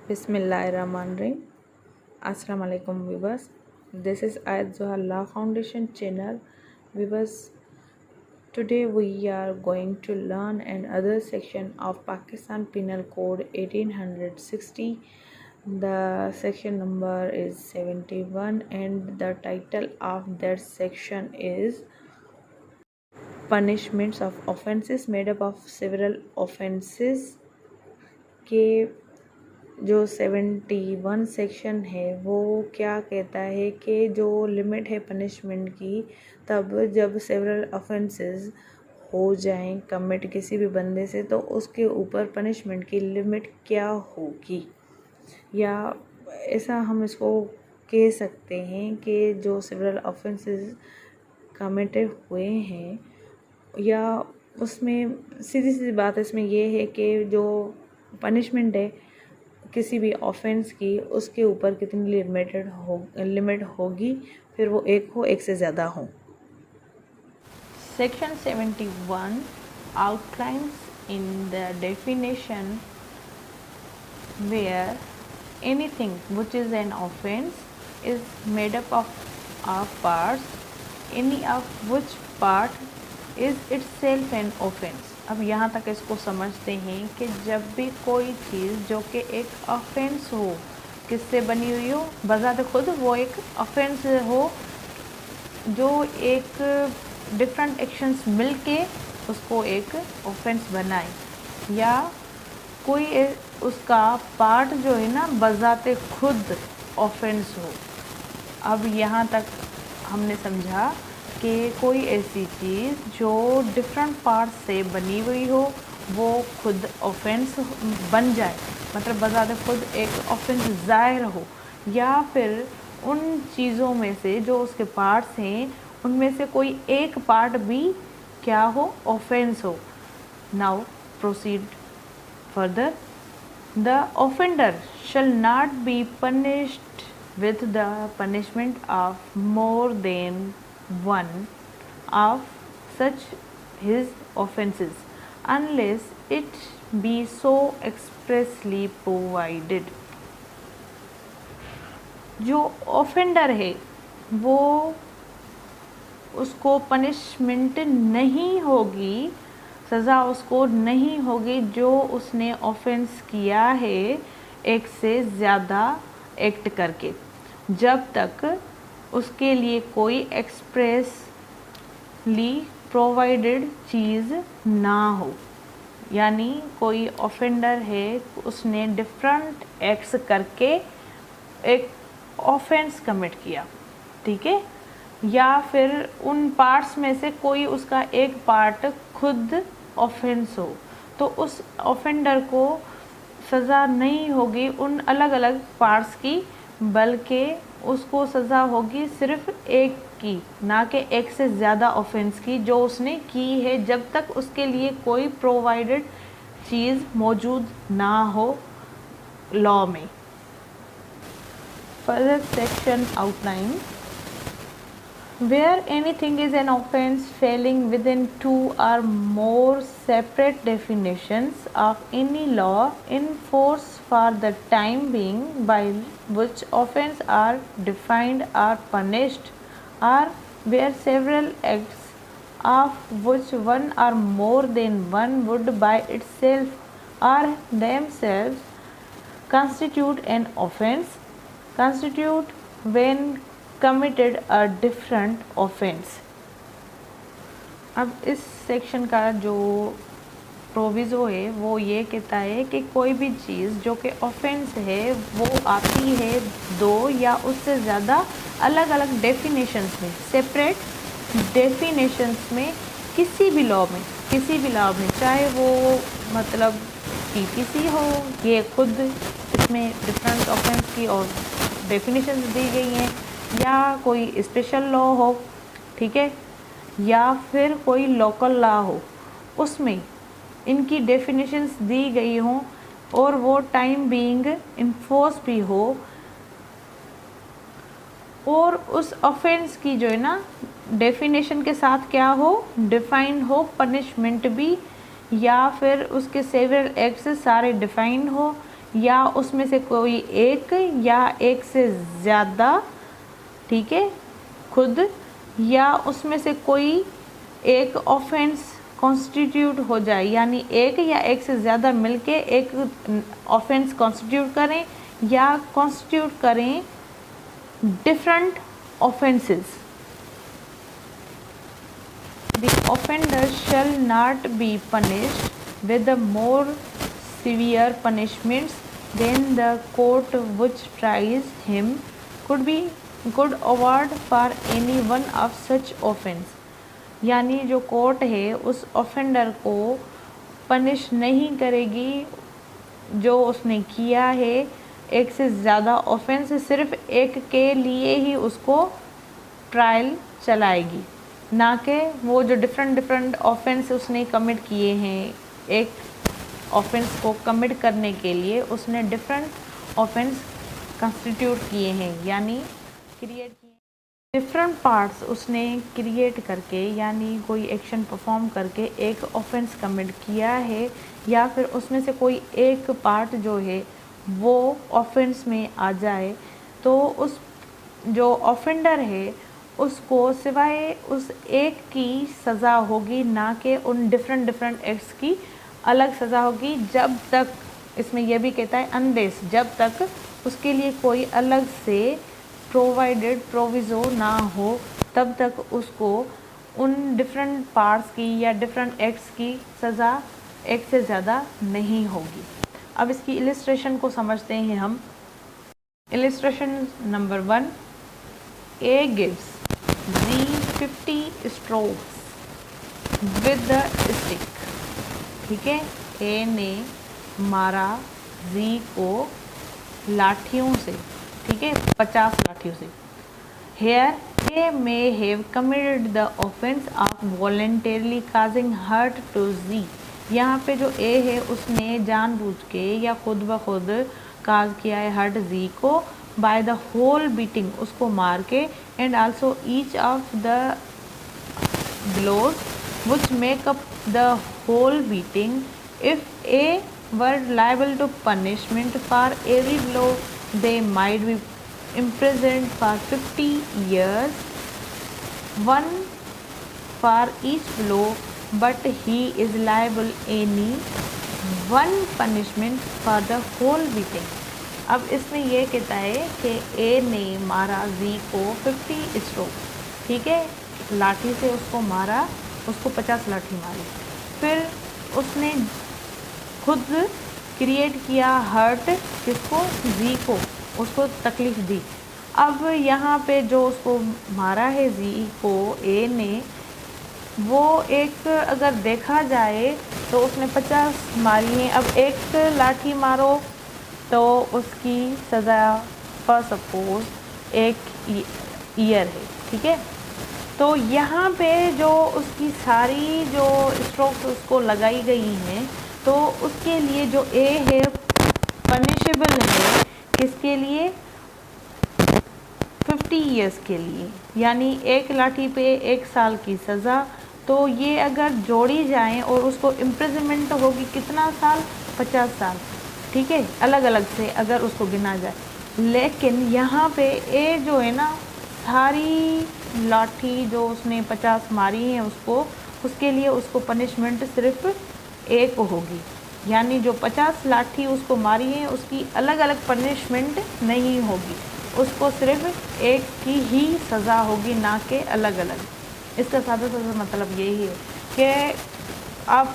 Bismillahirrahmanirrahim. Assalamu alaikum viewers. This is Ayat Zohar Law Foundation channel. Viewers, today we are going to learn another section of Pakistan Penal Code 1860. The section number is 71 and the title of that section is Punishments of Offences, made up of several offences. के जो 71 section है वो क्या कहता है कि जो limit है पनिशमेंट की, तब जब सेवरल ऑफेंसेस हो जाएं कमिट किसी भी बंदे से, तो उसके ऊपर पनिशमेंट की लिमिट क्या होगी, या ऐसा हम इसको कह सकते हैं कि जो सेवरल ऑफेंसेस कमिटेड हुए हैं, या उसमें सीधी सीधी बात इसमें ये है कि जो पनिशमेंट है किसी भी ऑफेंस की, उसके ऊपर कितनी लिमिट होगी, फिर वो एक हो एक से ज़्यादा हो। Section 71 outlines in the definition where anything which is an offense is made up of parts, any of which part is itself an offense। अब यहाँ तक इसको समझते हैं कि जब भी कोई चीज़ जो कि एक ऑफेंस हो, किससे बनी हुई हो, बजाते खुद वो एक ऑफेंस हो, जो एक डिफरेंट एक्शंस मिलके उसको एक ऑफेंस बनाए, या कोई उसका पार्ट जो है ना बजाते खुद ऑफेंस हो। अब यहाँ तक हमने समझा कि कोई ऐसी चीज़ जो डिफरेंट पार्ट से बनी हुई हो वो खुद ऑफेंस बन जाए, मतलब बजाते खुद एक ऑफेंस ज़ाहिर हो, या फिर उन चीज़ों में से जो उसके पार्ट्स हैं उनमें से कोई एक पार्ट भी क्या हो, ऑफेंस हो। Now proceed further. The offender shall not be punished with the punishment of more than one of such his offences unless it be so expressly provided। जो ऑफेंडर है वो उसको पनिशमेंट नहीं होगी, सज़ा उसको नहीं होगी जो उसने ऑफेंस किया है एक से ज़्यादा एक्ट करके, जब तक उसके लिए कोई एक्सप्रेसली प्रोवाइडेड चीज़ ना हो। यानी कोई ऑफेंडर है, उसने डिफरेंट एक्ट्स करके एक ऑफेंस कमिट किया, ठीक है, या फिर उन पार्ट्स में से कोई उसका एक पार्ट खुद ऑफेंस हो, तो उस ऑफेंडर को सज़ा नहीं होगी उन अलग अलग पार्ट्स की, बल्कि उसको सज़ा होगी सिर्फ एक की, ना कि एक से ज़्यादा ऑफेंस की जो उसने की है, जब तक उसके लिए कोई प्रोवाइडेड चीज़ मौजूद ना हो लॉ में। Further section outline where anything is an offense falling within two or more separate definitions of any law in force for the time being, by which offense are defined or punished, or where several acts of which one or more than one would by itself or themselves constitute an offense, constitute when committed a different offense। अब इस section का जो proviso है वो ये कहता है कि कोई भी चीज़ जो कि ऑफेंस है वो आती है दो या उससे ज़्यादा अलग अलग डेफिनेशंस में, सेपरेट डेफिनेशंस में, किसी भी लॉ में, चाहे वो मतलब पीपीसी हो, ये खुद इसमें डिफरेंट ऑफेंस की और डेफिनेशंस दी गई हैं, या कोई स्पेशल लॉ हो, ठीक है, या फिर कोई लोकल लॉ हो, उसमें इनकी डेफिनेशंस दी गई हों और वो टाइम बीइंग इन्फोर्स भी हो, और उस ऑफेंस की जो है ना डेफिनेशन के साथ क्या हो, डिफाइंड हो पनिशमेंट भी, या फिर उसके सेवरल एक्ट्स सारे डिफाइंड हो, या उसमें से कोई एक या एक से ज़्यादा, ठीक है, खुद या उसमें से कोई एक ऑफेंस कॉन्स्टिट्यूट हो जाए, यानी एक या एक से ज़्यादा मिलके एक ऑफेंस कॉन्स्टिट्यूट करें या कॉन्स्टिट्यूट करें different offences. The offender shall not be punished with more severe punishments than the court which tries him could award for any one of such offence। यानी जो कोर्ट है उस ऑफेंडर को punish नहीं करेगी जो उसने किया है एक से ज़्यादा ऑफेंस, सिर्फ एक के लिए ही उसको ट्रायल चलाएगी, ना कि वो जो डिफरेंट ऑफेंस उसने कमिट किए हैं। एक ऑफेंस को कमिट करने के लिए उसने डिफरेंट ऑफेंस कंस्टिट्यूट किए हैं, यानी क्रिएट किए, डिफरेंट पार्ट्स उसने क्रिएट करके, यानी कोई एक्शन परफॉर्म करके एक ऑफेंस कमिट किया है, या फिर उसमें से कोई एक पार्ट जो है वो ऑफेंस में आ जाए, तो उस जो ऑफेंडर है उसको सिवाय उस एक की सज़ा होगी, ना कि उन डिफरेंट एक्ट्स की अलग सज़ा होगी, जब तक, इसमें यह भी कहता है अनलेस, जब तक उसके लिए कोई अलग से प्रोवाइडेड प्रोविज़ो ना हो, तब तक उसको उन डिफरेंट पार्ट्स की या डिफरेंट एक्ट्स की सज़ा एक से ज़्यादा नहीं होगी। अब इसकी इलिस्ट्रेशन को समझते हैं हम। Illustration number 1, A gives Z 50 strokes with the stick। ठीक है, A ने मारा Z को लाठियों से, ठीक है, 50 लाठियों से। Here A may have committed the offense of voluntarily causing hurt to Z। यहाँ पे जो A है उसने जानबूझ के या खुद ब खुद काज किया है हर्ट Z को, बाय द होल बीटिंग, उसको मार के, and also each of the blows which make up the whole beating. If A were liable to punishment for every blow they might be imprisoned for 50 years, one for each blow, but he is liable any one punishment for the whole beating। अब इसमें यह कहता है कि ए ने मारा Z को 50 stroke, ठीक है, लाठी से उसको मारा, उसको 50 लाठी मारी, फिर उसने खुद क्रिएट किया हर्ट, किसको, Z को, उसको तकलीफ़ दी। अब यहाँ पे जो उसको मारा है Z को ए ने, वो एक अगर देखा जाए तो उसने 50 मारी हैं। अब एक लाठी मारो तो उसकी सज़ा फॉर सपोज 1 ईयर है, ठीक है। तो यहाँ पे जो उसकी सारी जो स्ट्रोक्स उसको लगाई गई हैं, तो उसके लिए जो ए है पनिशेबल है, किसके लिए, 50 ईयर्स के लिए, यानी एक लाठी पे 1 साल की सज़ा। तो ये अगर जोड़ी जाएं और उसको इम्प्रिजनमेंट होगी कितना साल, 50 साल, ठीक है, अलग अलग से अगर उसको गिना जाए। लेकिन यहाँ पे ए जो है ना, सारी लाठी जो उसने 50 मारी हैं उसको, उसके लिए उसको पनिशमेंट सिर्फ 1 होगी, यानी जो 50 लाठी उसको मारी है उसकी अलग अलग पनिशमेंट नहीं होगी, उसको सिर्फ 1 की ही सज़ा होगी, ना कि अलग अलग। इसका सादा मतलब यही है कि आप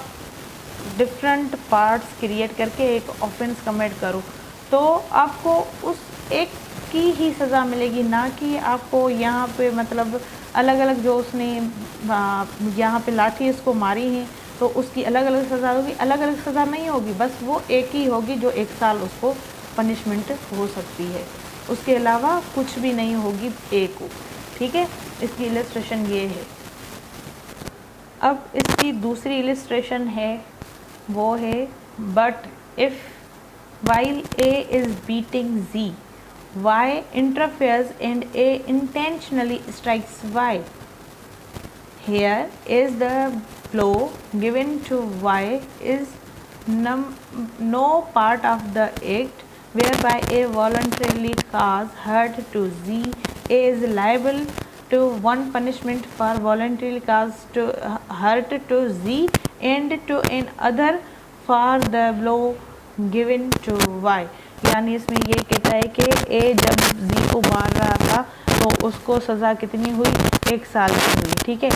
डिफरेंट पार्ट्स क्रिएट करके एक ऑफेंस कमिट करो तो आपको उस एक की ही सज़ा मिलेगी, ना कि आपको यहाँ पे मतलब अलग अलग जो उसने यहाँ पे लाठी इसको मारी है तो उसकी अलग अलग सज़ा होगी, अलग अलग सज़ा नहीं होगी, बस वो एक ही होगी जो 1 साल उसको पनिशमेंट हो सकती है, उसके अलावा कुछ भी नहीं होगी ए को, ठीक है। इसकी इलस्ट्रेशन ये है। अब इसकी दूसरी इलस्ट्रेशन है, वो है but if while A is beating Z, Y interferes and A intentionally strikes Y. Here is the blow given to Y is no part of the act whereby A voluntarily cause hurt to Z, A is liable to one punishment for voluntarily cause to hurt to Z and to another for the blow given to Y। यानी इसमें ये कहता है कि ए जब Z को मार रहा था तो उसको सज़ा कितनी हुई, 1 साल की हुई। ठीक है,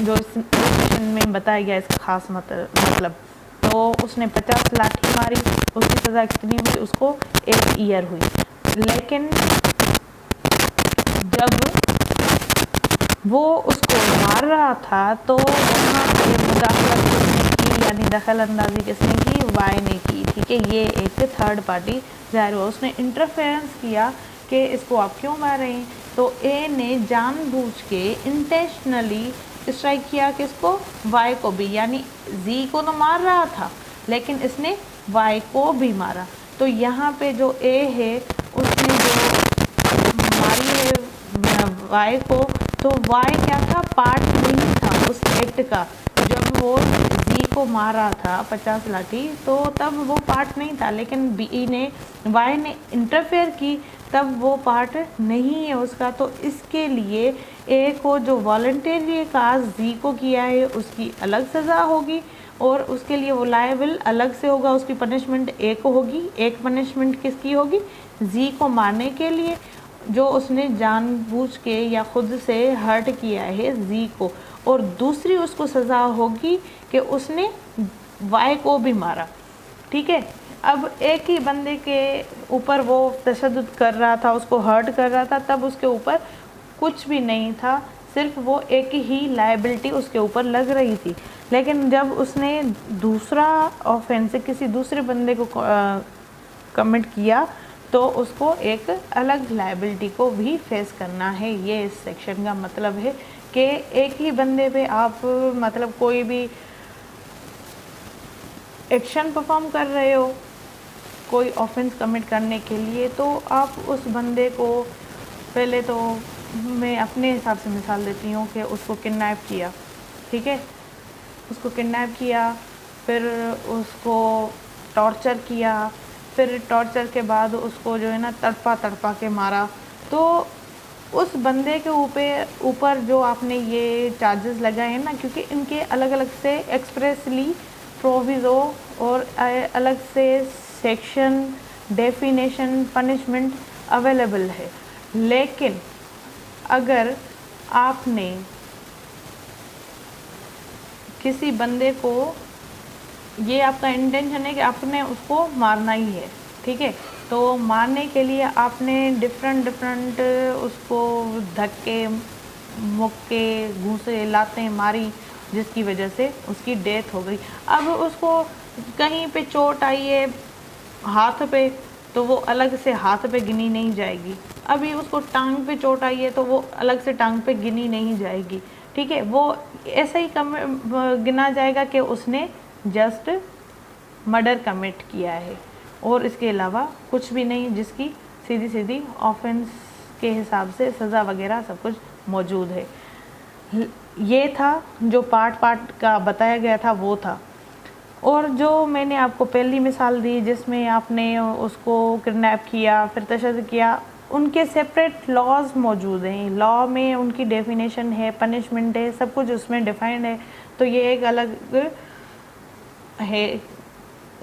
जो इस सेक्शन में बताया गया इसका खास मतलब तो उसने 50 लाठी मारी, उसकी सज़ा कितनी हुई, उसको 1 ईयर हुई। लेकिन जब वो उसको मार रहा था तो वहाँ पे मुदाखलत किसने की, यानी दखल अंदाजी किसने की, वाई ने की। ठीक है, ये एक थर्ड पार्टी जाहिर हुआ, उसने इंटरफेरेंस किया कि इसको आप क्यों मार रहे हैं। तो ए ने जानबूझ के इंटेंशनली स्ट्राइक किया किसको, वाई को भी, यानी जी को तो मार रहा था लेकिन इसने वाई को भी मारा। तो यहाँ पे जो ए है उसने जो मारी है वाई को, तो वाई क्या था, पार्ट नहीं था उस एक्ट का। जब वो जी को मारा था 50 लाठी तो तब वो पार्ट नहीं था, लेकिन बी ने वाई ने इंटरफेयर की तब वो पार्ट नहीं है उसका। तो इसके लिए ए को जो वॉलंटरी काज जी को किया है उसकी अलग सज़ा होगी और उसके लिए वो लायबल अलग से होगा, उसकी पनिशमेंट ए को होगी। एक पनिशमेंट किसकी होगी, जी को मारने के लिए जो उसने जानबूझ के या खुद से हर्ट किया है जी को, और दूसरी उसको सज़ा होगी कि उसने वाई को भी मारा। ठीक है, अब एक ही बंदे के ऊपर वो तशद्दुद कर रहा था, उसको हर्ट कर रहा था, तब उसके ऊपर कुछ भी नहीं था, सिर्फ वो एक ही लायबिलिटी उसके ऊपर लग रही थी। लेकिन जब उसने दूसरा ऑफेंस किसी दूसरे बंदे को कमिट किया तो उसको एक अलग लायबिलिटी को भी फेस करना है। ये इस सेक्शन का मतलब है कि एक ही बंदे पे आप मतलब कोई भी एक्शन परफॉर्म कर रहे हो कोई ऑफेंस कमिट करने के लिए, तो आप उस बंदे को पहले तो मैं अपने हिसाब से मिसाल देती हूँ कि उसको किडनैप किया। ठीक है, उसको किडनैप किया, फिर उसको टॉर्चर किया, फिर टॉर्चर के बाद उसको जो है ना तड़पा के मारा। तो उस बंदे के ऊपर जो आपने ये चार्जेस लगाए हैं ना, क्योंकि इनके अलग अलग से एक्सप्रेसली प्रोविज़ो और अलग से सेक्शन डेफिनेशन पनिशमेंट अवेलेबल है। लेकिन अगर आपने किसी बंदे को, ये आपका इंटेंशन है कि आपने उसको मारना ही है, ठीक है, तो मारने के लिए आपने डिफरेंट उसको धक्के मुक्के घूंसे लाते मारी जिसकी वजह से उसकी डेथ हो गई। अब उसको कहीं पे चोट आई है हाथ पे तो वो अलग से हाथ पे गिनी नहीं जाएगी। अभी उसको टांग पे चोट आई है तो वो अलग से टांग पे गिनी नहीं जाएगी। ठीक है, वो ऐसा ही गिना जाएगा कि उसने जस्ट मर्डर कमिट किया है और इसके अलावा कुछ भी नहीं, जिसकी सीधी ऑफेंस के हिसाब से सज़ा वगैरह सब कुछ मौजूद है। ये था जो पार्ट का बताया गया था वो था। और जो मैंने आपको पहली मिसाल दी जिसमें आपने उसको किडनैप किया फिर तशद्दुद किया, उनके सेपरेट लॉज मौजूद हैं, लॉ में उनकी डेफिनेशन है, पनिशमेंट है, सब कुछ उसमें डिफाइंड है। तो ये एक अलग है,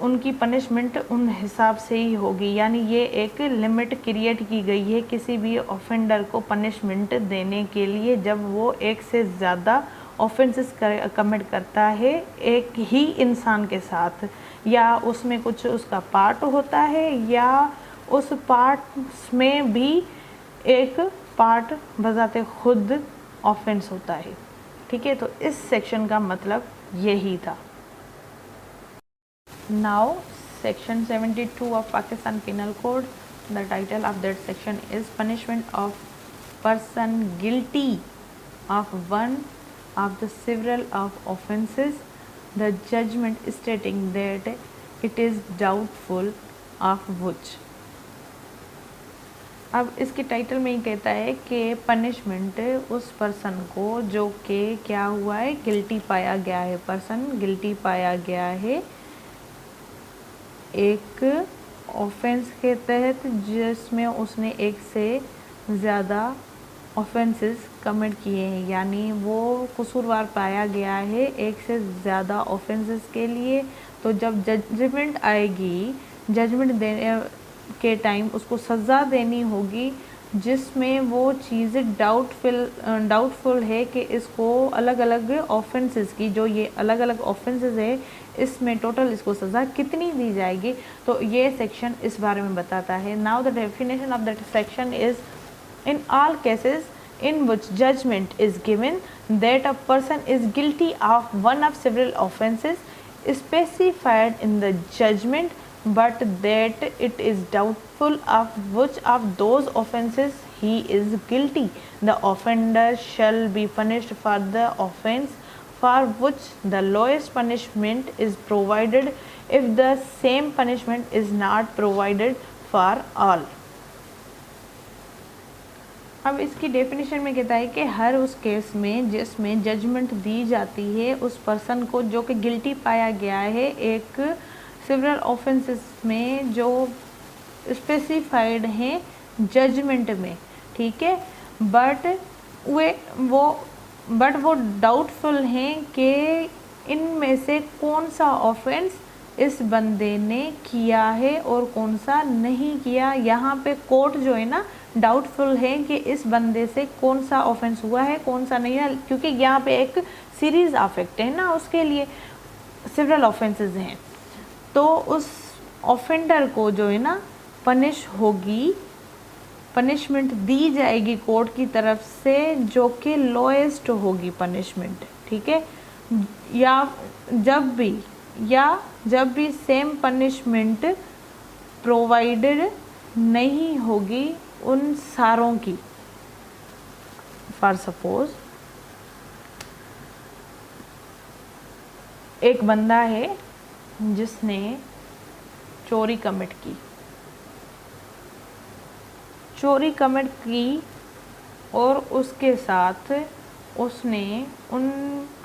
उनकी पनिशमेंट उन हिसाब से ही होगी, यानी ये एक लिमिट क्रिएट की गई है किसी भी ऑफेंडर को पनिशमेंट देने के लिए जब वो एक से ज़्यादा ऑफेंसेस कमिट करता है एक ही इंसान के साथ, या उसमें कुछ उसका पार्ट होता है या उस पार्ट में भी एक पार्ट बजाते खुद ऑफेंस होता है। ठीक है, तो इस सेक्शन का मतलब यही था। Now section 72 of Pakistan Penal Code, the title of that section is punishment of person guilty of one of the several of offences, the judgment stating that it is doubtful of which। अब इसके title में ही कहता है कि punishment उस person को जो कि क्या हुआ है, गिल्टी पाया गया है, पर्सन गिल्टी पाया गया है एक ऑफेंस के तहत जिसमें उसने एक से ज़्यादा ऑफेंसेस कमिट किए हैं, यानी वो कसूरवार पाया गया है एक से ज़्यादा ऑफेंसेस के लिए। तो जब जजमेंट आएगी, जजमेंट देने के टाइम उसको सज़ा देनी होगी जिसमें वो चीज़ें डाउटफुल है कि इसको अलग अलग ऑफेंसेस की, जो ये अलग अलग ऑफेंसेस है, इसमें टोटल इसको सज़ा कितनी दी जाएगी। तो ये सेक्शन इस बारे में बताता है। Now the definition of that section is in all cases in which judgment is given that a person is guilty of one of several offences specified in the judgment, but that it is doubtful of which of those offences he is guilty, the offender shall be punished for the offense for which the lowest punishment is provided if the same punishment is not provided for all। अब इसकी definition में कहता है कि हर उस case में जिसमें judgement दी जाती है उस पर्सन को जो कि गिल्टी पाया गया है एक सिविल ऑफेंसेस में जो स्पेसिफाइड हैं जजमेंट में, ठीक है, बट वो डाउटफुल हैं कि इनमें से कौन सा ऑफेंस इस बंदे ने किया है और कौन सा नहीं किया। यहाँ पे कोर्ट जो है ना डाउटफुल है कि इस बंदे से कौन सा ऑफेंस हुआ है कौन सा नहीं है, क्योंकि यहाँ पे एक सीरीज अफेक्ट है ना, उसके लिए सिविल ऑफेंसेस हैं। तो उस ऑफेंडर को जो है ना पनिशमेंट दी जाएगी कोर्ट की तरफ से जो कि लोएस्ट होगी पनिशमेंट, ठीक है, या जब भी सेम पनिशमेंट प्रोवाइडेड नहीं होगी उन सारों की। फॉर सपोज एक बंदा है जिसने चोरी कमिट की और उसके साथ उसने उन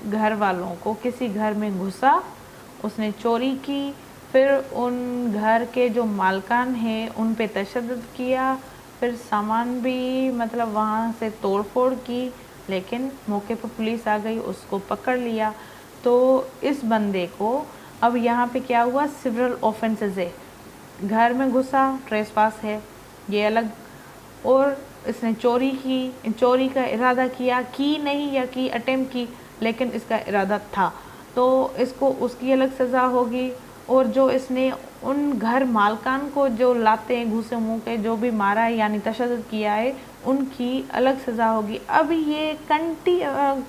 घर वालों को, किसी घर में घुसा, उसने चोरी की, फिर उन घर के जो मालकान हैं उन पे तशद्दुद किया, फिर सामान भी मतलब वहाँ से तोड़ फोड़ की, लेकिन मौके पर पुलिस आ गई, उसको पकड़ लिया। तो इस बंदे को अब यहाँ पे क्या हुआ, सिविल ऑफेंसेस है, घर में घुसा, ट्रेसपास है, ये अलग, और इसने चोरी का इरादा किया, की नहीं या की अटेम्प्ट की, लेकिन इसका इरादा था, तो इसको उसकी अलग सज़ा होगी। और जो इसने उन घर मालकान को जो लाते हैं घूसे मुँह के जो भी मारा है यानी तशद्दुद किया है उनकी अलग सज़ा होगी। अब ये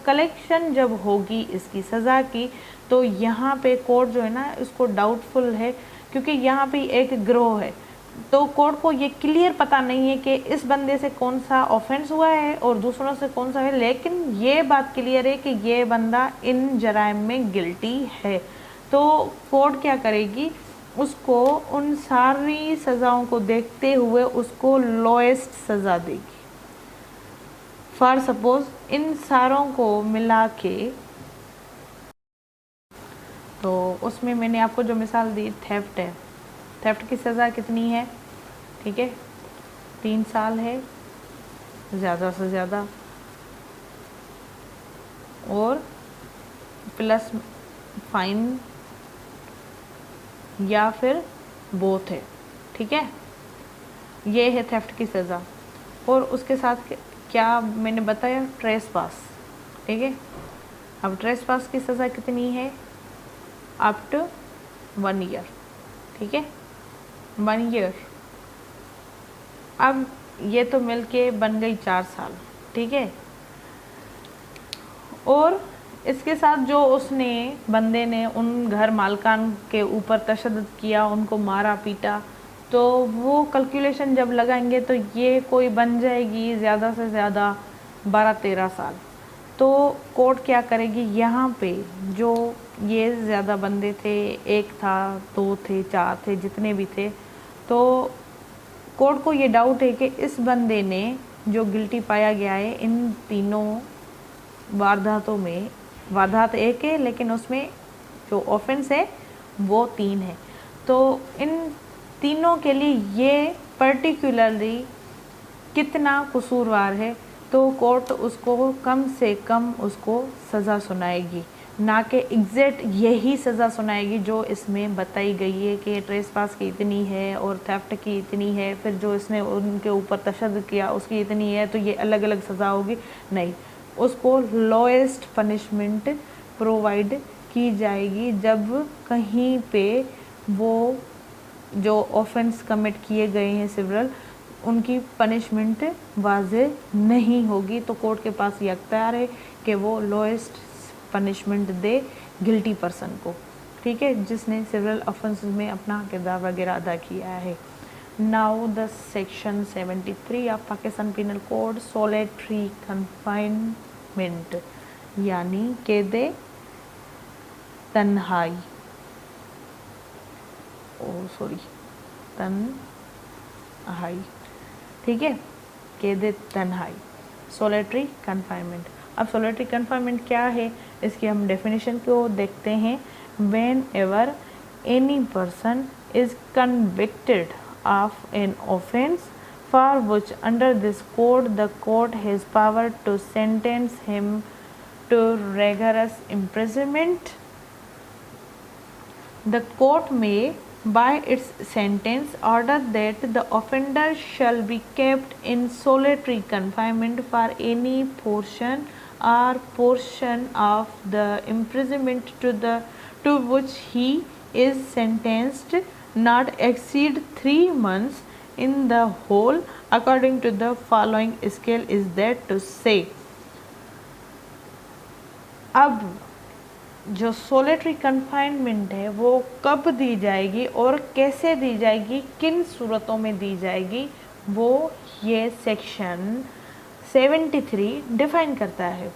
कलेक्शन जब होगी इसकी सज़ा की, तो यहाँ पे कोर्ट जो है ना इसको डाउटफुल है, क्योंकि यहाँ पे एक गिरोह है, तो कोर्ट को ये क्लियर पता नहीं है कि इस बंदे से कौन सा ऑफेंस हुआ है और दूसरों से कौन सा है, लेकिन ये बात क्लियर है कि ये बंदा इन जराइम में गिल्टी है। तो कोर्ट क्या करेगी, उसको उन सारी सज़ाओं को देखते हुए उसको लोएस्ट सज़ा देगी। फॉर सपोज इन सारों को मिला के, तो उसमें मैंने आपको जो मिसाल दी थेफ्ट है, थेफ्ट की सज़ा कितनी है, ठीक है, 3 साल है ज़्यादा से ज़्यादा, और प्लस फाइन या फिर बोथ है, ठीक है, ये है थेफ्ट की सज़ा। और उसके साथ क्या मैंने बताया, ट्रेसपास, ठीक है। अब ट्रेसपास की सज़ा कितनी है, अप टू 1 ईयर, ठीक है, 1 ईयर। अब ये तो मिलके बन गई 4 साल, ठीक है। और इसके साथ जो उसने बंदे ने उन घर मालकान के ऊपर तशद्दुद किया, उनको मारा पीटा, तो वो कैलकुलेशन जब लगाएंगे तो ये कोई बन जाएगी ज़्यादा से ज़्यादा 12-13 साल। तो कोर्ट क्या करेगी, यहाँ पे जो ये ज़्यादा बंदे थे, 1 था, 2 थे, 4 थे, जितने भी थे, तो कोर्ट को ये डाउट है कि इस बंदे ने जो गिल्टी पाया गया है इन तीनों वारदातों में, वारदात 1 है लेकिन उसमें जो ऑफेंस है वो 3 है, तो इन तीनों के लिए ये पर्टिकुलरली कितना कसूरवार है, तो कोर्ट उसको कम से कम उसको सज़ा सुनाएगी, ना कि एग्जैक्ट यही सज़ा सुनाएगी जो इसमें बताई गई है कि ट्रेसपास की इतनी है और थेफ्ट की इतनी है, फिर जो इसने उनके ऊपर तशद्दुद किया उसकी इतनी है, तो ये अलग अलग सज़ा होगी। नहीं, उसको लोएस्ट पनिशमेंट प्रोवाइड की जाएगी जब कहीं पे वो जो ऑफेंस कमिट किए गए हैं सिविल, उनकी पनिशमेंट वाज़े नहीं होगी, तो कोर्ट के पास ये अख्तियार है कि वो लोएस्ट पनिशमेंट दे गिल्टी पर्सन को, ठीक है, जिसने सिविल ऑफेंस में अपना किरदार वगैरह अदा किया है। Now the section 73 of Pakistan penal code, solitary confinement यानी कैदे तन्हाई, तन्हाई, ठीक है, कैदे तन्हाई, सोलेटरी कन्फाइनमेंट। अब सोलेटरी कन्फाइनमेंट क्या है, इसकी हम डेफिनेशन को देखते हैं। Whenever any person is convicted of an offence for which under this code the court has power to sentence him to rigorous imprisonment, the court may by its sentence order that the offender shall be kept in solitary confinement for any portion of the imprisonment to which he is sentenced not exceed 3 months in the whole according to the following scale, is that to say। अब जो solitary confinement है वो कब दी जाएगी और कैसे दी जाएगी, किन सूरतों में दी जाएगी, वो ये सेक्शन 73 डिफाइन करता है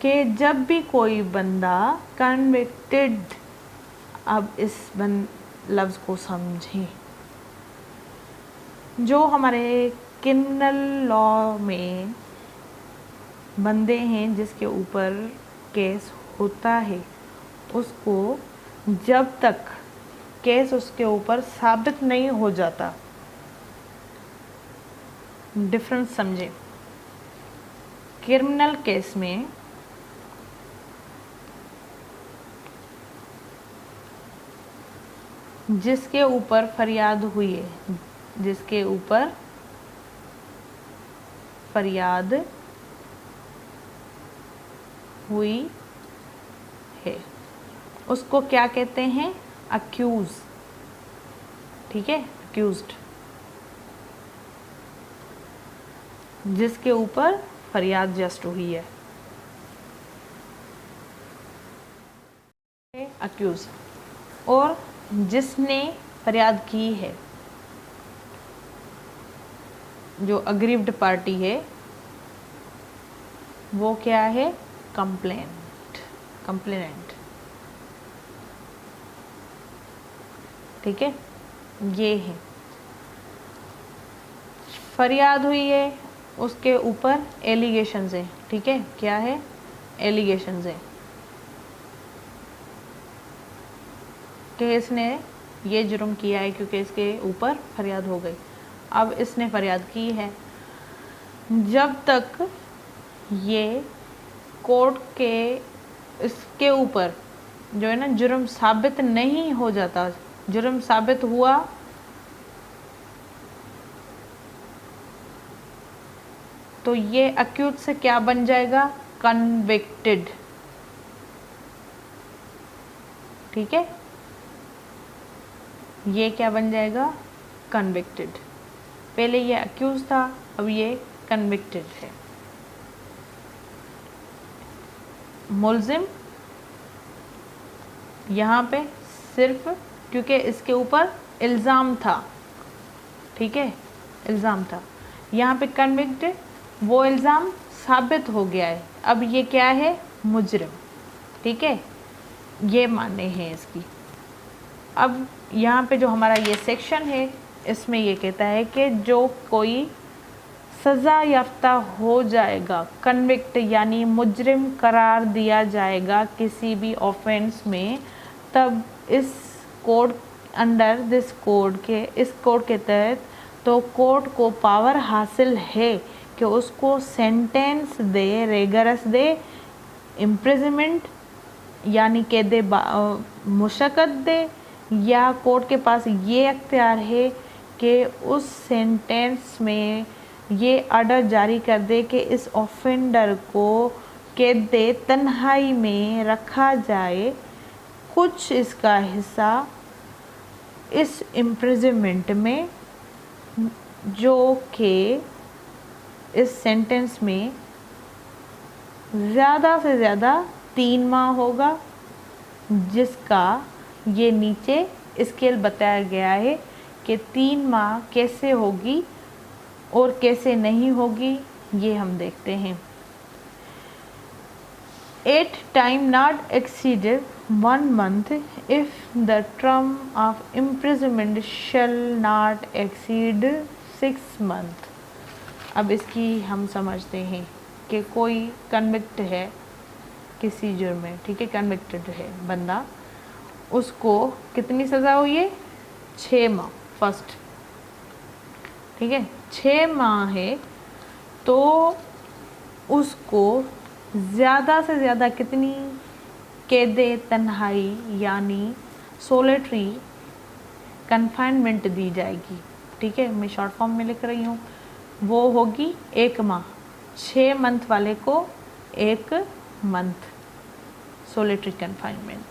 कि जब भी कोई बंदा कन्विक्टेड, अब इस लफ्ज़ को समझें, जो हमारे क्रिमिनल लॉ में बंदे हैं जिसके ऊपर केस होता है, उसको जब तक केस उसके ऊपर साबित नहीं हो जाता, डिफरेंस समझे, क्रिमिनल केस में जिसके ऊपर फरियाद हुई है, जिसके ऊपर फरियाद हुई है उसको क्या कहते हैं, अक्यूज, ठीक है, अक्यूज्ड, जिसके ऊपर फरियाद जस्ट हुई है, अक्यूज, और जिसने फरियाद की है, जो अग्रीव्ड पार्टी है, वो क्या है, कंप्लेनेंट, ठीक है, ये है, फरियाद हुई है, उसके ऊपर एलिगेशंस है, ठीक है, क्या है, एलिगेशंस है कि इसने ये जुर्म किया है क्योंकि इसके ऊपर फरियाद हो गई। अब इसने फरियाद की है, जब तक ये कोर्ट के इसके ऊपर जो है ना जुर्म साबित नहीं हो जाता, जुर्म साबित हुआ तो ये अक्यूज से क्या बन जाएगा, कन्विक्टेड, ठीक है, ये क्या बन जाएगा, कन्विक्टेड। पहले ये अक्यूज था, अब ये कन्विक्टेड है। मुल्जिम यहाँ पे सिर्फ क्योंकि इसके ऊपर इल्ज़ाम था, ठीक है, इल्ज़ाम था, यहाँ पे कन्विक्टेड, वो इल्ज़ाम साबित हो गया है, अब ये क्या है, मुजरिम, ठीक है, ये माने हैं इसकी। अब यहाँ पे जो हमारा ये सेक्शन है, इसमें ये कहता है कि जो कोई सज़ा याफ्ता हो जाएगा, कन्विक्ट यानी मुजरिम करार दिया जाएगा किसी भी ऑफेंस में, तब इस कोड अंडर दिस कोड के इस कोड के तहत तो कोर्ट को पावर हासिल है कि उसको सेंटेंस दे, रेगरस दे, इम्प्रिजमेंट यानी कैद मुशक्कत दे, या कोर्ट के पास ये अख्तियार है कि उस सेंटेंस में ये ऑर्डर जारी कर दे कि इस ऑफेंडर को कैद तन्हाई में रखा जाए, कुछ इसका हिस्सा इस इम्प्रिजमेंट में जो कि इस सेंटेंस में ज़्यादा से ज़्यादा 3 माह होगा, जिसका ये नीचे स्केल बताया गया है कि 3 माह कैसे होगी और कैसे नहीं होगी, ये हम देखते हैं। 8 time not exceeded 1 month if the term of imprisonment shall not exceed 6 months। अब इसकी हम समझते हैं कि कोई कन्विक्ट है किसी जुर्म में, ठीक है, कन्विक्टेड है बंदा, उसको कितनी सज़ा हुई है? 6 माह फर्स्ट, ठीक है, 6 माह है तो उसको ज़्यादा से ज़्यादा कितनी कैद तन्हाई यानी सोलिटरी कन्फाइनमेंट दी जाएगी, ठीक है, मैं शॉर्ट फॉर्म में लिख रही हूँ, वो होगी 1 माह। 6 मंथ वाले को 1 month solitary confinement.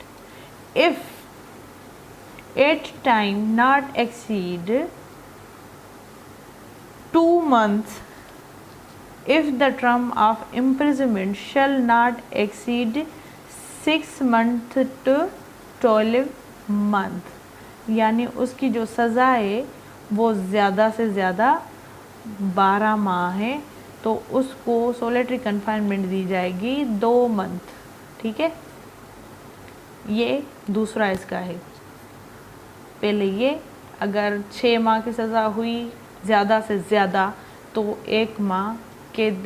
If 8 time not exceed 2 months if the term of imprisonment shall not exceed 6 months to 12 month, यानी उसकी जो सज़ा है वो ज़्यादा से ज़्यादा 12 माह है तो उसको सोलिटरी कन्फाइनमेंट दी जाएगी 2 मंथ, ठीक है। ये दूसरा इसका है। पहले ये अगर 6 माह की सज़ा हुई ज़्यादा से ज़्यादा तो 1 माह कैद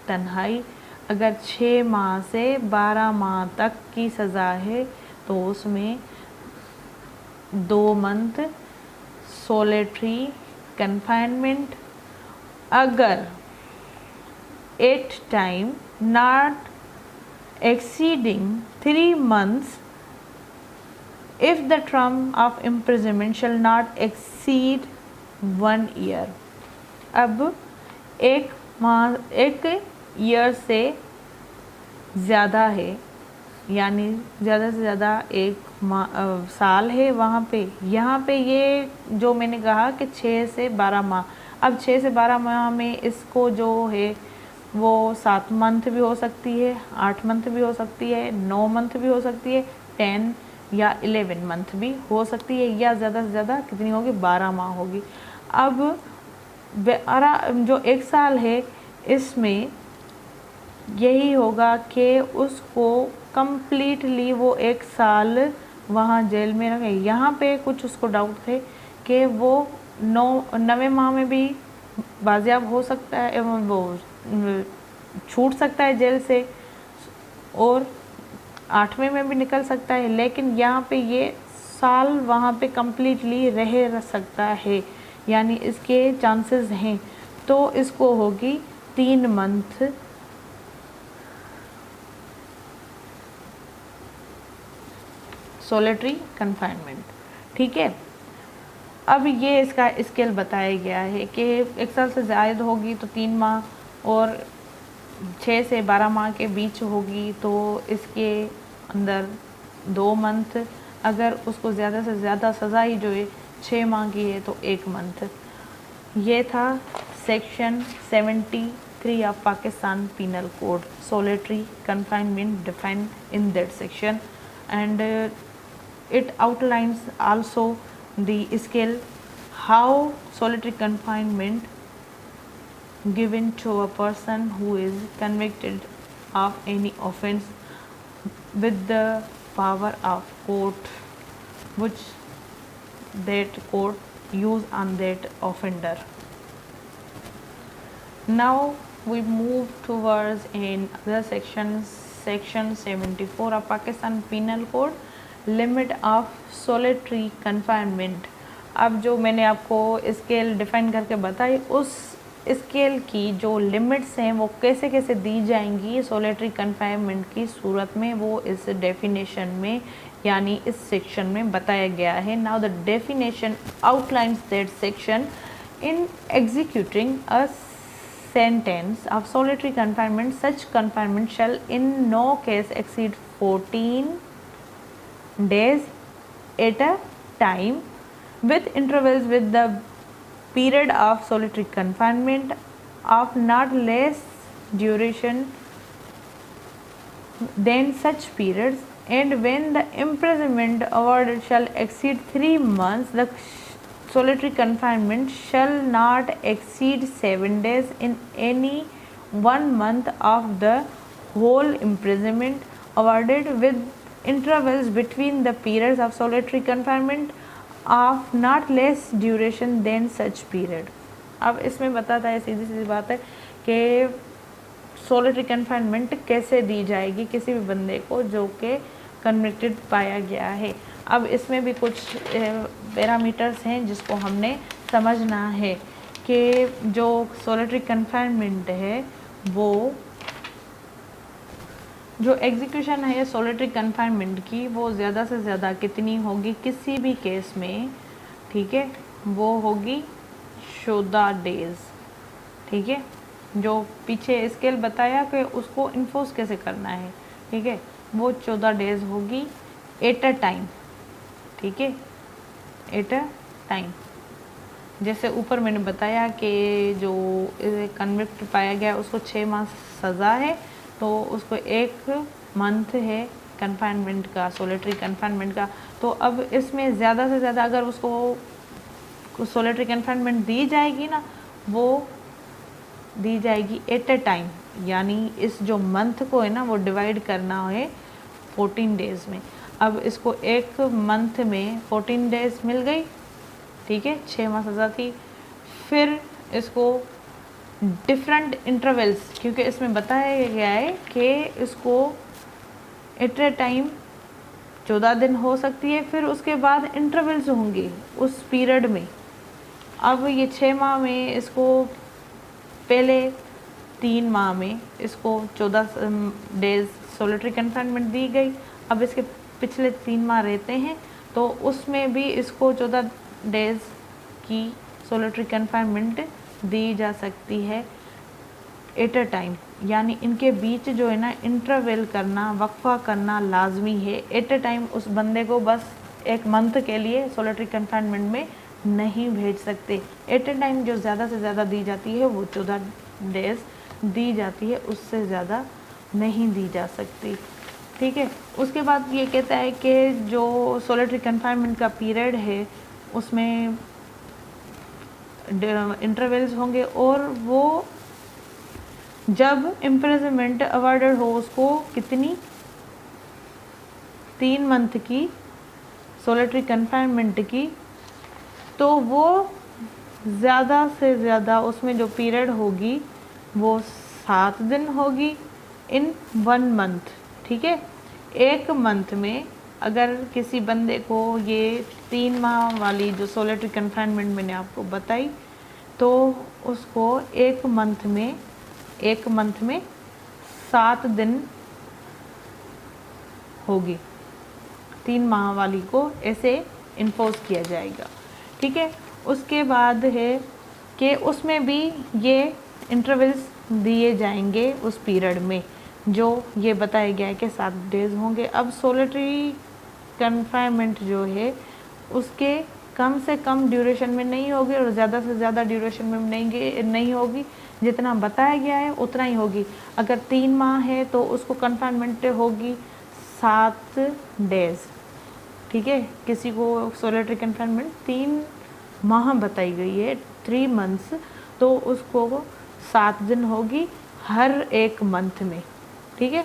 तन्हाई, अगर 6 माह से 12 माह तक की सज़ा है तो उसमें 2 मंथ सोलिटरी कन्फाइनमेंट। अगर 8 time not exceeding 3 months if the term of imprisonment shall not exceed 1 year। अब 1 ईयर से ज़्यादा है यानी ज़्यादा से ज़्यादा 1 साल है वहाँ पे, यहाँ पे ये जो मैंने कहा कि 6 से 12 माह, अब 6 से 12 माह में इसको जो है वो 7 मंथ भी हो सकती है, 8 मंथ भी हो सकती है, 9 मंथ भी हो सकती है, 10 या 11 मंथ भी हो सकती है, या ज़्यादा से ज़्यादा कितनी होगी? 12 माह होगी। अब जो 1 साल है इसमें यही होगा कि उसको कम्प्लीटली वो 1 साल वहाँ जेल में रखे। यहाँ पे कुछ उसको डाउट थे कि वो 9वें माह में भी बाजियाब हो सकता है, वो छूट सकता है जेल से और 8वें में भी निकल सकता है, लेकिन यहाँ पे ये साल वहाँ पे कम्प्लीटली रह सकता है, यानी इसके चांसेस हैं। तो इसको होगी 3 मंथ सोलिटरी कन्फाइनमेंट, ठीक है। अब ये इसका स्केल बताया गया है कि 1 साल से ज़्यादा होगी तो 3 माह और 6 से 12 माह के बीच होगी तो इसके अंदर 2 मंथ, अगर उसको ज़्यादा से ज़्यादा सज़ा ही जो है 6 माह की है तो 1 मंथ। ये था section 73 of Pakistan penal code, solitary confinement defined in that section, and it outlines also the scale how solitary confinement given to a person who is convicted of any offense with the power of court which that court use on that offender. Now we move towards in other sections, section 74 of Pakistan Penal Code, limit of solitary confinement. अब जो मैंने आपको scale define करके बताई, उस scale की जो limits हैं वो कैसे कैसे दी जाएंगी सोलिटरी कन्फाइनमेंट की सूरत में, वो इस डेफिनेशन में यानी इस सेक्शन में बताया गया है। Now the definition outlines that section in executing a sentence of solitary confinement, such confinement shall in no case exceed 14 days at a time, with intervals with the period of solitary confinement of not less duration than such periods, and when the imprisonment awarded shall exceed 3 months, the solitary confinement shall not exceed 7 days in any 1 month of the whole imprisonment awarded, with intervals between the periods of solitary confinement of not less duration than such period। अब इसमें बताता है, सीधी सीधी बात है कि solitary confinement कैसे दी जाएगी किसी भी बंदे को जो कि कन्विक्टेड पाया गया है। अब इसमें भी कुछ पैरामीटर्स हैं जिसको हमने समझना है कि जो सोलिटरी कन्फाइनमेंट है, वो जो एग्जीक्यूशन है सोलिटरी कन्फाइनमेंट की, वो ज़्यादा से ज़्यादा कितनी होगी किसी भी केस में, ठीक है, वो होगी 14 डेज़। ठीक है, जो पीछे स्केल बताया कि उसको इन्फोर्स कैसे करना है, ठीक है, वो 14 डेज़ होगी एट अ टाइम। ठीक है, एट अ टाइम। जैसे ऊपर मैंने बताया कि जो कन्विक्ट पाया गया उसको 6 माह सज़ा है, तो उसको 1 मंथ है कन्फाइनमेंट का, सोलिटरी कन्फाइनमेंट का। तो अब इसमें ज़्यादा से ज़्यादा अगर उसको सोलिटरी कन्फाइनमेंट दी जाएगी ना, वो दी जाएगी एट अ टाइम, यानी इस जो मंथ को है ना वो डिवाइड करना है 14 डेज़ में। अब इसको 1 मंथ में 14 डेज़ मिल गई, ठीक है, 6 माह सज़ा थी। फिर इसको डिफरेंट इंटरवल्स, क्योंकि इसमें बताया गया है कि इसको एट अ टाइम 14 दिन हो सकती है, फिर उसके बाद इंटरवल्स होंगे उस पीरियड में। अब ये 6 माह में इसको पहले 3 माह में इसको 14 डेज़ सोलिटरी कन्फाइनमेंट दी गई। अब इसके पिछले 3 माह रहते हैं, तो उसमें भी इसको 14 डेज़ की सोलिटरी कन्फाइनमेंट दी जा सकती है एट अ टाइम। यानी इनके बीच जो है ना इंटरवल करना, वक्फा करना लाजमी है। एट अ टाइम उस बंदे को बस 1 मंथ के लिए सोलिटरी कन्फाइनमेंट में नहीं भेज सकते। एट अ टाइम जो ज़्यादा से ज़्यादा दी जाती है वो 14 डेज़ दी जाती है, उससे ज़्यादा नहीं दी जा सकती। ठीक है, उसके बाद ये कहता है कि जो सोलिटरी कन्फाइनमेंट का पीरियड है उसमें इंटरवल्स होंगे, और वो जब इम्प्रिजनमेंट अवार्डेड हो उसको कितनी 3 मंथ की सोलिटरी कन्फाइनमेंट की, तो वो ज़्यादा से ज़्यादा उसमें जो पीरियड होगी वो 7 दिन होगी इन 1 मंथ। ठीक है, 1 मंथ में अगर किसी बंदे को ये 3 माह वाली जो सोलिटरी कन्फाइनमेंट मैंने आपको बताई, तो उसको 1 मंथ में 7 दिन होगी, 3 माह वाली को ऐसे इन्फोर्स किया जाएगा। ठीक है, उसके बाद है कि उसमें भी ये इंटरवल्स दिए जाएंगे उस पीरियड में, जो ये बताया गया है कि 7 डेज़ होंगे। अब सोलिटरी कन्फाइनमेंट जो है उसके कम से कम ड्यूरेशन में नहीं होगी और ज़्यादा से ज़्यादा ड्यूरेशन में नहीं होगी, जितना बताया गया है उतना ही होगी। अगर 3 माह है तो उसको कन्फाइनमेंट होगी 7 डेज़। ठीक है, किसी को सोलिटरी कन्फाइनमेंट 3 माह बताई गई है, 3 मंथ्स, तो उसको 7 दिन होगी हर 1 मंथ में। ठीक है,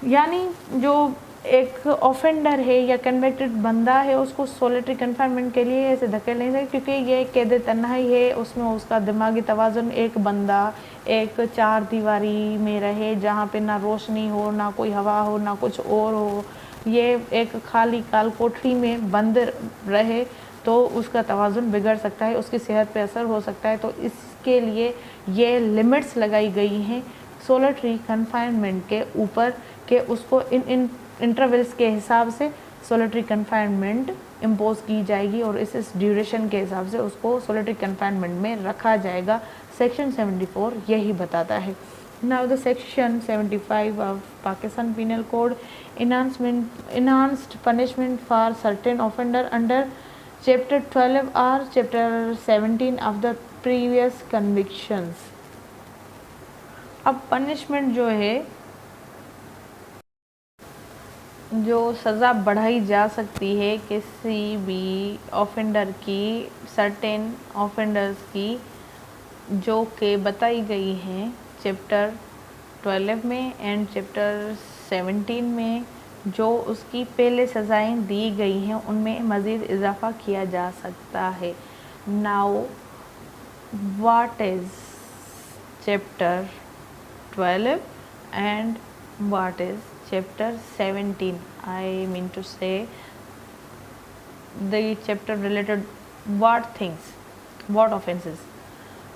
यानी जो एक ऑफेंडर है या कन्विक्टेड बंदा है उसको सोलिटरी कन्फाइनमेंट के लिए ऐसे धकेल नहीं सकते, क्योंकि ये कैद तन्हाई है, उसमें उसका दिमागी तवाज़ुन, एक बंदा एक 4 दीवारी में रहे जहाँ पे ना रोशनी हो, ना कोई हवा हो, ना कुछ और हो, ये एक खाली काल कोठरी में बंद रहे तो उसका तवाज़ुन बिगड़ सकता है, उसकी सेहत पे असर हो सकता है। तो इसके लिए ये लिमिट्स लगाई गई हैं सोलिटरी कन्फाइनमेंट के ऊपर कि उसको इन इंटरवल्स के हिसाब से सोलिटरी कन्फाइनमेंट इम्पोज की जाएगी और इस ड्यूरेशन के हिसाब से उसको सोलिटरी कन्फाइनमेंट में रखा जाएगा। सेक्शन 74 यही बताता है। Now the section 75 of Pakistan penal code enhanced punishment for certain offender under chapter 12 or chapter 17 of the previous convictions। अब पनिशमेंट जो है, जो सज़ा बढ़ाई जा सकती है किसी भी ऑफेंडर की, सर्टेन ऑफेंडर्स की, जो कि बताई गई हैं चैप्टर 12 में एंड चैप्टर 17 में, जो उसकी पहले सज़ाएं दी गई हैं उनमें मज़ीद इजाफ़ा किया जा सकता है। Now what is chapter 12 and what is chapter 17? I mean to say the chapter related what things, what offenses।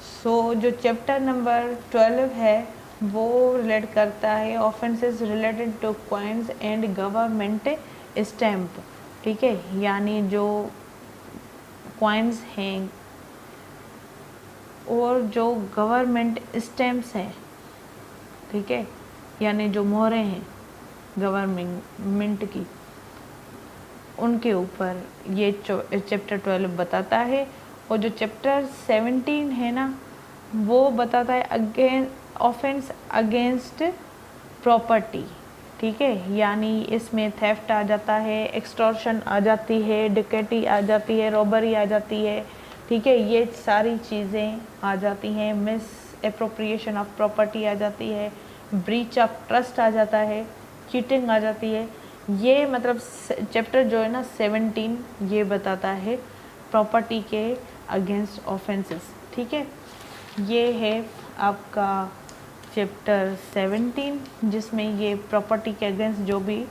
so जो चैप्टर नंबर 12 है वो रिलेट करता है offences related two coins and government stamp. ठीक है, यानी जो कॉइन्स हैं और जो गवर्नमेंट स्टैम्प्स हैं, ठीक है, यानी जो मोहरें हैं गवर्नमेंट की, उनके ऊपर ये चैप्टर 12 बताता है। और जो चैप्टर 17 है ना, वो बताता है ऑफेंस अगेंस्ट प्रॉपर्टी। ठीक है, यानी इसमें थेफ्ट आ जाता है, एक्सटॉर्शन आ जाती है, डिकेटी आ जाती है, रॉबरी आ जाती है। ठीक है, ये सारी चीज़ें आ जाती हैं, मिस एप्रोप्रिएशन ऑफ प्रॉपर्टी आ जाती है, ब्रीच ऑफ ट्रस्ट आ जाता है, चीटिंग आ जाती है। ये मतलब चैप्टर जो है ना 17 ये बताता है प्रॉपर्टी के अगेंस्ट ऑफेंसेस। ठीक है, ये है आपका चैप्टर 17 जिसमें ये प्रॉपर्टी के अगेंस्ट जो भी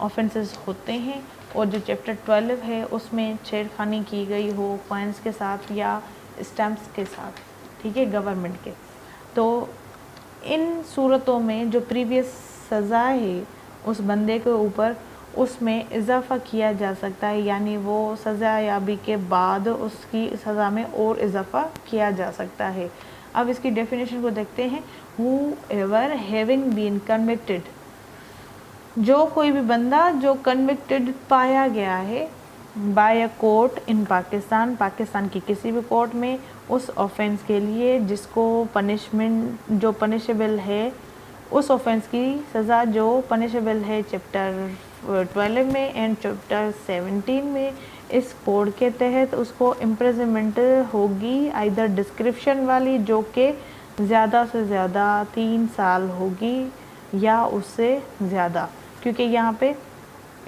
ऑफेंसेस होते हैं। और जो चैप्टर 12 है उसमें छेड़खानी की गई हो कॉइन्स के साथ या स्टैम्प्स के साथ, ठीक है, गवर्नमेंट के। तो इन सूरतों में जो प्रीवियस सज़ा है उस बंदे के ऊपर, उसमें इजाफ़ा किया जा सकता है, यानी वो सज़ा याबी के बाद उसकी सज़ा में और इजाफ़ा किया जा सकता है। अब इसकी डेफिनेशन को देखते हैं। हूएवर हैविंग बीन कन्विक्टेड, जो कोई भी बंदा जो कन्विक्टेड पाया गया है बाय अ कोर्ट इन पाकिस्तान, पाकिस्तान की किसी भी कोर्ट में, उस ऑफेंस के लिए जिसको पनिशमेंट जो पनिशेबल है, उस ऑफेंस की सज़ा जो पनिशेबल है चैप्टर 12 में एंड चैप्टर 17 में, इस कोड के तहत उसको इम्प्रिजनमेंट होगी, आइदर डिस्क्रिप्शन वाली जो कि ज़्यादा से ज़्यादा 3 साल होगी या उससे ज़्यादा, क्योंकि यहाँ पे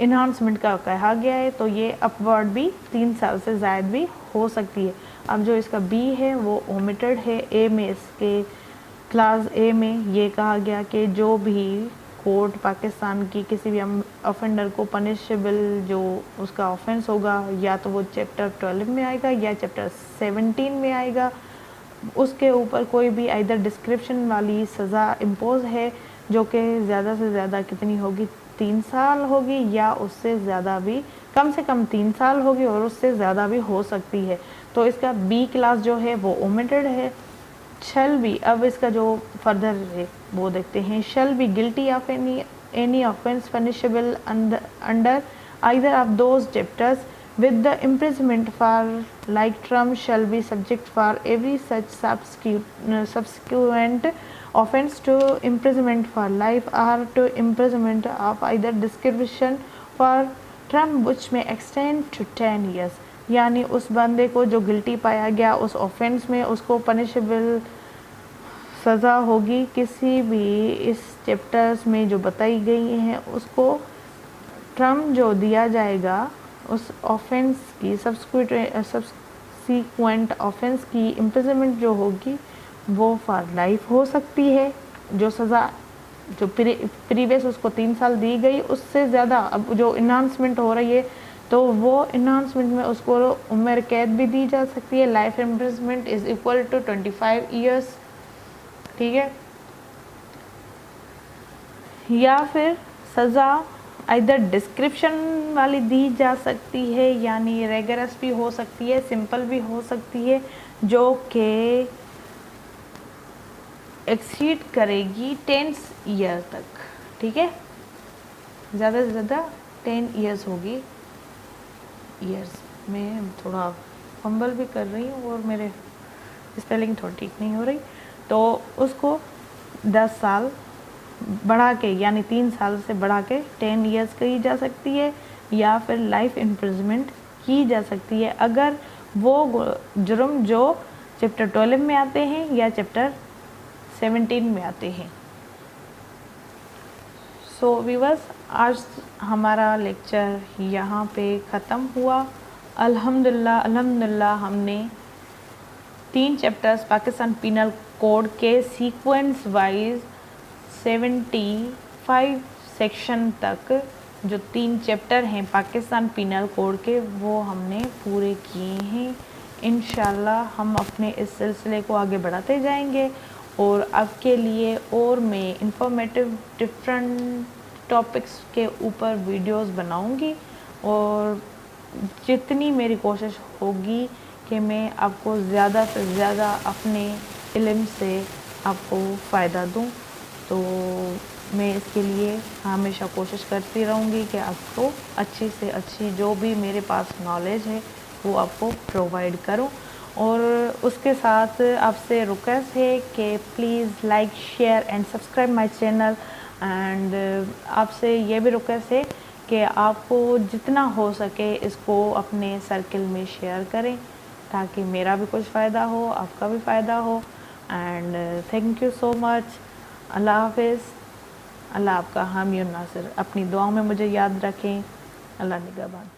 इन्हांसमेंट का कहा गया है तो ये अपवर्ड भी 3 साल से ज़ायद भी हो सकती है। अब जो इसका बी है वो ओमिटेड है। ए में इसके क्लास ए में ये कहा गया कि जो भी कोर्ट पाकिस्तान की किसी भी ऑफेंडर को पनिशेबल जो उसका ऑफेंस होगा, या तो वो चैप्टर 12 में आएगा या चैप्टर 17 में आएगा, उसके ऊपर कोई भी आइदर डिस्क्रिप्शन वाली सज़ा इम्पोज है जो कि ज़्यादा से ज़्यादा कितनी होगी, 3 साल होगी या उससे ज़्यादा भी, कम से कम 3 साल होगी और उससे ज़्यादा भी हो सकती है। तो इसका बी क्लास जो है वो ओमिटेड है। शैल बी, अब इसका जो फर्दर है वो देखते हैं। Shall be guilty of any offence punishable under either of those chapters with the imprisonment for like term shall be subject for every such subsequent offense to imprisonment for life or to imprisonment of either description for term which may extend to 10 years। यानी उस बंदे को जो guilty पाया गया उस offence में, उसको पनिशेबल सज़ा होगी किसी भी इस चैप्टर्स में जो बताई गई हैं, उसको टर्म जो दिया जाएगा उस ऑफेंस की सब्सिक्वेंट ऑफेंस की इम्प्रिजनमेंट जो होगी वो फॉर लाइफ हो सकती है, जो सज़ा जो प्रीवियस उसको 3 साल दी गई, उससे ज़्यादा अब जो इन्हांसमेंट हो रही है, तो वो इन्हांसमेंट में उसको उम्र कैद भी दी जा सकती है। Life imprisonment is equal to 25 years, ठीक है। या फिर सज़ा इधर डिस्क्रिप्शन वाली दी जा सकती है, यानी रेगरस भी हो सकती है, सिंपल भी हो सकती है, जो कि एक्सीड करेगी 10 ईयर तक, ठीक है। ज़्यादा से ज़्यादा 10 ईयर्स होगी। ईयर्स में थोड़ा फंबल भी कर रही हूँ और मेरे स्पेलिंग थोड़ी ठीक नहीं हो रही, तो उसको 10 साल बढ़ा के, यानी 3 साल से बढ़ा के 10 ईयर्स की जा सकती है, या फिर लाइफ इम्प्रिजमेंट की जा सकती है, अगर वो जुर्म जो चैप्टर 12 में आते हैं या चैप्टर 17 में आते हैं। सो व्यूअर्स, आज हमारा लेक्चर यहाँ पे ख़त्म हुआ। अल्हम्दुलिल्लाह हमने 3 चैप्टर्स पाकिस्तान पिनल कोड के सीक्वेंस वाइज 75 सेक्शन तक जो 3 चैप्टर हैं पाकिस्तान पिनल कोड के, वो हमने पूरे किए हैं। इंशाल्लाह हम अपने इस सिलसिले को आगे बढ़ाते जाएंगे और आपके लिए और मैं इंफॉर्मेटिव डिफरेंट टॉपिक्स के ऊपर वीडियोस बनाऊंगी, और जितनी मेरी कोशिश होगी कि मैं आपको ज़्यादा से ज़्यादा अपने इल्म से आपको फ़ायदा दूं, तो मैं इसके लिए हमेशा कोशिश करती रहूँगी कि आपको अच्छी से अच्छी जो भी मेरे पास नॉलेज है वो आपको प्रोवाइड करूँ। और उसके साथ आपसे रिक्वेस्ट है कि please like, share and subscribe my channel. And आपसे ये भी रिक्वेस्ट है कि आपको जितना हो सके इसको अपने सर्कल में शेयर करें, ताकि मेरा भी कुछ फ़ायदा हो, आपका भी फ़ायदा हो। And thank you so much. Allah हाफिज़। अल्लाह आपका हामी और नासिर। अपनी दुआओं में मुझे याद रखें। अल्लाह निगहबान।